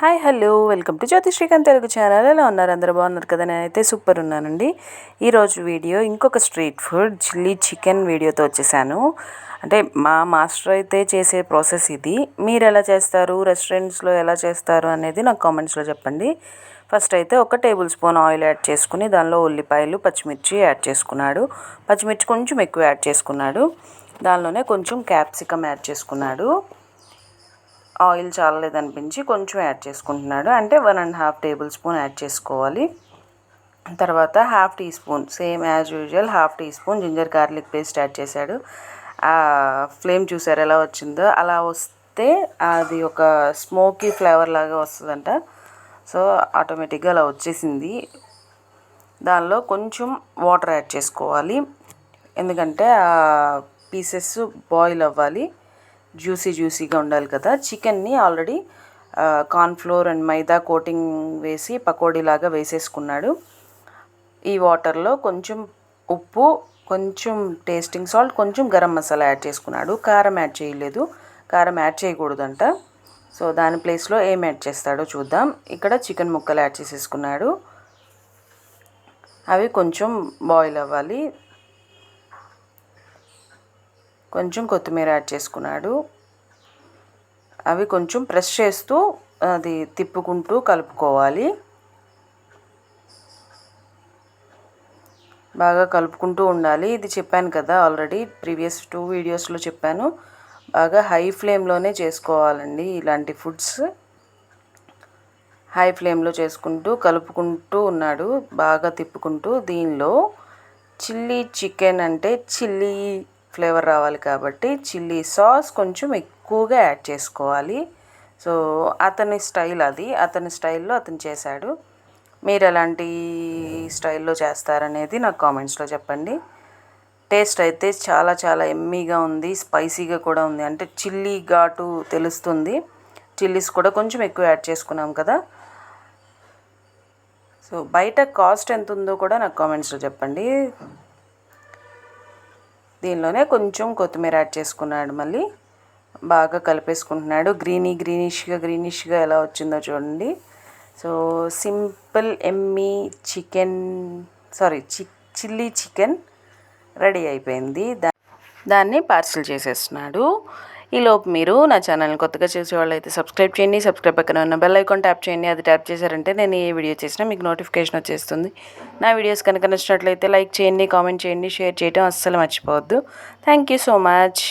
Hi hello welcome to Jyothi Srikanth Telugu channel. ఎలా ఉన్నారు? అందరూ బాగున్నారు కదా? నేనైతే సూపర్ ఉన్నానండి. ఈరోజు వీడియో ఇంకొక స్ట్రీట్ ఫుడ్ చిల్లీ చికెన్ వీడియోతో వచ్చేసాను. అంటే మా మాస్టర్ అయితే చేసే ప్రాసెస్ ఇది. మీరు ఎలా చేస్తారు, రెస్టారెంట్స్లో ఎలా చేస్తారు అనేది నాకు కామెంట్స్లో చెప్పండి. ఫస్ట్ అయితే 1 టేబుల్ స్పూన్ ఆయిల్ యాడ్ చేసుకుని దానిలో ఉల్లిపాయలు పచ్చిమిర్చి యాడ్ చేసుకున్నాడు. పచ్చిమిర్చి కొంచెం ఎక్కువ యాడ్ చేసుకున్నాడు. దానిలోనే కొంచెం క్యాప్సికమ్ యాడ్ చేసుకున్నాడు. ఆయిల్ చాలలేదనిపించి కొంచెం యాడ్ చేసుకుంటున్నాడు. అంటే 1.5 టేబుల్ స్పూన్ యాడ్ చేసుకోవాలి. తర్వాత 1/2 teaspoon same as usual 1/2 teaspoon ginger garlic paste add చేశాడు. ఫ్లేమ్ చూసారు ఎలా వచ్చిందో? అలా వస్తే అది ఒక స్మోకీ ఫ్లేవర్ లాగా వస్తుందంట. సో ఆటోమేటిక్గా అలా వచ్చేసింది. దానిలో కొంచెం వాటర్ యాడ్ చేసుకోవాలి. ఎందుకంటే ఆ పీసెస్ బాయిల్ అవ్వాలి, జ్యూసీగా ఉండాలి కదా. చికెన్ని already cornflour and maida coating వేసి పకోడీలాగా వేసేసుకున్నాడు. ఈ వాటర్లో కొంచెం ఉప్పు, కొంచెం టేస్టింగ్ సాల్ట్, కొంచెం గరం మసాలా యాడ్ చేసుకున్నాడు. కారం యాడ్ చేయలేదు, కారం యాడ్ చేయకూడదంట. సో దాని ప్లేస్లో ఏం యాడ్ చేస్తాడో చూద్దాం. ఇక్కడ చికెన్ ముక్కలు యాడ్ చేసేసుకున్నాడు. అవి కొంచెం బాయిల్ అవ్వాలి. కొంచెం కొత్తిమీర యాడ్ చేసుకున్నాడు. అవి కొంచెం ప్రెస్ చేస్తూ అది తిప్పుకుంటూ కలుపుకోవాలి. బాగా కలుపుకుంటూ ఉండాలి. ఇది చెప్పాను కదా ఆల్రెడీ ప్రీవియస్ 2 వీడియోస్లో చెప్పాను. బాగా హై ఫ్లేమ్లోనే చేసుకోవాలండి ఇలాంటి ఫుడ్స్. హై ఫ్లేమ్లో చేసుకుంటూ కలుపుకుంటూ ఉన్నాడు, బాగా తిప్పుకుంటూ. దీనిలో చిల్లీ చికెన్ అంటే చిల్లీ ఫ్లేవర్ రావాలి కాబట్టి చిల్లీ సాస్ కొంచెం ఎక్కువగా యాడ్ చేసుకోవాలి. సో అతని స్టైల్ అది, అతని స్టైల్లో అతను చేశాడు. మీరు ఎలాంటి స్టైల్లో చేస్తారనేది నాకు కామెంట్స్లో చెప్పండి. టేస్ట్ అయితే చాలా చాలా ఎమ్మీగా ఉంది, స్పైసీగా కూడా ఉంది. అంటే చిల్లీ ఘాటు తెలుస్తుంది. చిల్లీస్ కూడా కొంచెం ఎక్కువ యాడ్ చేసుకున్నాం కదా. సో బయట కాస్ట్ ఎంత ఉందో కూడా నాకు కామెంట్స్లో చెప్పండి. దీనిలోనే కొంచెం కొత్తిమీర యాడ్ చేసుకున్నాడు. మళ్ళీ బాగా కలిపేసుకుంటున్నాడు. గ్రీనిష్గా ఎలా వచ్చిందో చూడండి. So simple Emmy chilli chicken ready అయిపోయింది. దాన్ని పార్సిల్ చేసేస్తున్నాడు. ఈలోపు మీరు నా ఛానల్ని కొత్తగా చూసేవాళ్ళు అయితే సబ్స్క్రైబ్ చేయండి. సబ్స్క్రైబ్ పక్కన ఉన్న బెల్ ఐకాన్ ట్యాప్ చేయండి. అది ట్యాప్ చేశారంటే నేను ఏ వీడియో చేసినా మీకు నోటిఫికేషన్ వచ్చేస్తుంది. నా వీడియోస్ కనుక నచ్చినట్లయితే లైక్ చేయండి, కామెంట్ చేయండి, షేర్ చేయడం అస్సలు మర్చిపోవద్దు. Thank you so much.